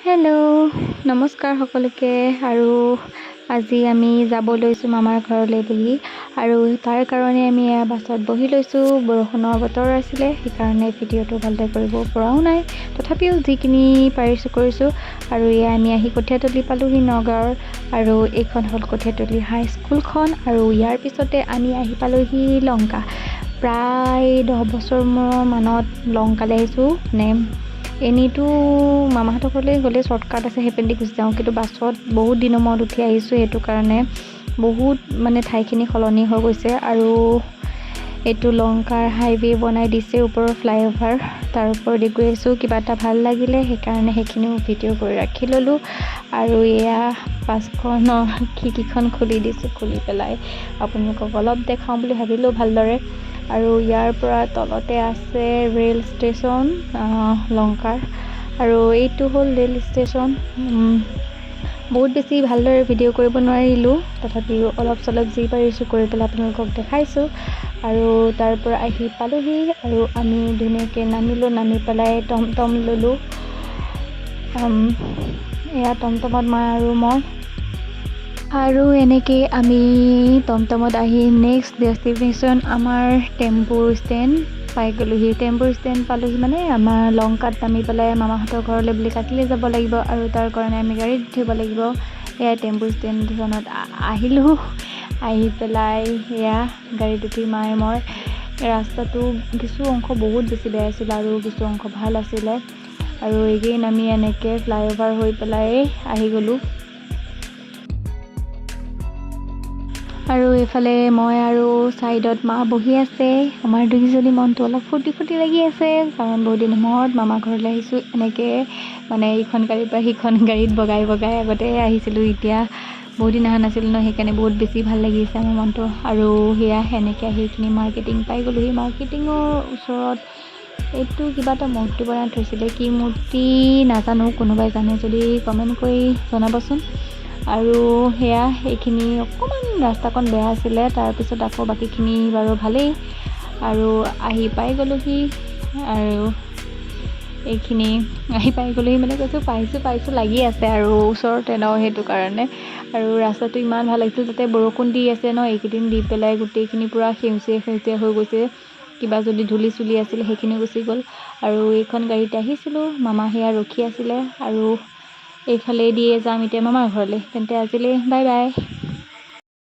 Hello' নমস্কাৰ সকলোকে। আৰু আজি আমি যাব লৈছোঁ মামাৰ ঘৰলৈ বুলি, আৰু তাৰ কাৰণে আমি বাছত বহি লৈছোঁ। বৰষুণৰ বতৰ আছিলে, সেইকাৰণে ভিডিঅ'টো ভালদৰে কৰিব পৰাও নাই, তথাপিও যিখিনি পাৰিছোঁ কৰিছোঁ। আৰু আমি আহি কঠীয়াতলি পালোঁহি নগাঁৱৰ, আৰু এইখন হ'ল কঠীয়াতলি হাইস্কুলখন। আৰু ইয়াৰ পিছতে আমি আহি পালোঁহি লংকা। প্ৰায় 10 বছৰ মানত লংকালৈ আহিছোঁ। মানে এনেইতো মামাহঁতৰ ঘৰলৈ গ'লে শ্বৰ্টকাট আছে, সেইপিনেদি গুচি যাওঁ, কিন্তু বাছত বহুত দিনৰ মূৰত উঠি আহিছোঁ, সেইটো কাৰণে বহুত ঠাইখিনি সলনি হৈ গৈছে। আৰু এইটো লংকাৰ হাইৱে বনাই দিছে, ওপৰৰ ফ্লাইঅভাৰ, তাৰ ওপৰেদি গৈ আছোঁ। কিবা এটা ভাল লাগিলে, সেইকাৰণে সেইখিনিও ভিডিঅ' কৰি ৰাখি ল'লোঁ। আৰু এয়া বাছখনৰ খিৰিকীখন খুলি দিছোঁ, খুলি পেলাই আপোনালোকক অলপ দেখাওঁ বুলি ভাবিলোঁ ভালদৰে। আৰু ইয়াৰ পৰা তলতে আছে ৰেল ষ্টেচন লংকাৰ, আৰু এইটো হ'ল ৰেল ষ্টেচন। বহুত বেছি ভালদৰে ভিডিঅ' কৰিব নোৱাৰিলোঁ, তথাপিও অলপ চলপ যি পাৰিছোঁ কৰি পেলাই আপোনালোকক দেখাইছোঁ। আৰু তাৰ পৰা আহি পালোঁহি, আৰু আমি ধুনীয়াকৈ নামিলোঁ। নামি পেলাই টমটম ল'লোঁ। এয়া টমটমত মা আৰু মই, আৰু এনেকৈ আমি টমটমত আহি নেক্সট ডেষ্টিনেশ্যন আমাৰ টেম্পু ষ্টেণ্ড পাই গ'লোঁহি। টেম্পু ষ্টেণ্ড পালোঁহি মানে আমাৰ লংকাত নামি পেলাই মামাহঁতৰ ঘৰলৈ বুলি কাটিলৈ যাব লাগিব, আৰু তাৰ কাৰণে আমি গাড়ীত উঠিব লাগিব। এয়া টেম্পু ষ্টেণ্ডখনত আহিলোঁ। আহি পেলাই এয়া গাড়ীত উঠি মায়ে মই, ৰাস্তাটো কিছু অংশ বহুত বেছি বেয়া আছিলে আৰু কিছু অংশ ভাল আছিলে। আৰু এগেইন আমি এনেকৈ ফ্লাইঅভাৰ হৈ পেলাই আহি গ'লোঁ। আৰু এইফালে মই আৰু ছাইডত মা বহি আছে। আমাৰ দুইজনী মনটো অলপ ফূৰ্তি ফূৰ্তি লাগি আছে, কাৰণ বহুত দিনৰ মূৰত মামা ঘৰলৈ আহিছোঁ। এনেকৈ ইখন গাড়ীৰ পৰা সিখন গাড়ীত বগাই বগাই আগতে আহিছিলোঁ, এতিয়া বহুত দিন অহা নাছিলোঁ ন, সেইকাৰণে বহুত বেছি ভাল লাগিছে আমাৰ মনটো। আৰু সেয়া এনেকৈ আহি এইখিনি মাৰ্কেটিং পাই গ'লোঁহি। মাৰ্কেটিঙৰ ওচৰত এইটো কিবা এটা মূৰ্তি বনাই থৈছিলে, কি মূৰ্তি নাজানো, কোনোবাই জানে যদি কমেণ্ট কৰি জনাবচোন। আৰু সেয়া এইখিনি অকণমান ৰাস্তাকণ বেয়া আছিলে, তাৰপিছত আকৌ বাকীখিনি বাৰু ভালেই। আৰু আহি পাই গ'লোঁহি, আৰু এইখিনি আহি পাই গ'লোঁহি মানে কৈছোঁ পাইছোঁ লাগি আছে আৰু ওচৰতে ন, সেইটো কাৰণে। আৰু ৰাস্তাটো ইমান ভাল লাগিছিল, তাতে বৰষুণ দি আছে ন, এইকেইদিন দি পেলাই গোটেইখিনি পূৰা সেউজীয়া হৈ গৈছে। কিবা যদি ধূলি চুলি আছিলে সেইখিনিও গুচি গ'ল। আৰু এইখন গাড়ীতে আহিছিলোঁ, মামা সেয়া ৰখি আছিলে, আৰু এইফালে দিয়ে যাম এতিয়া মামাৰ ঘৰলৈ। তেন্তে আজিলৈ বাই বাই।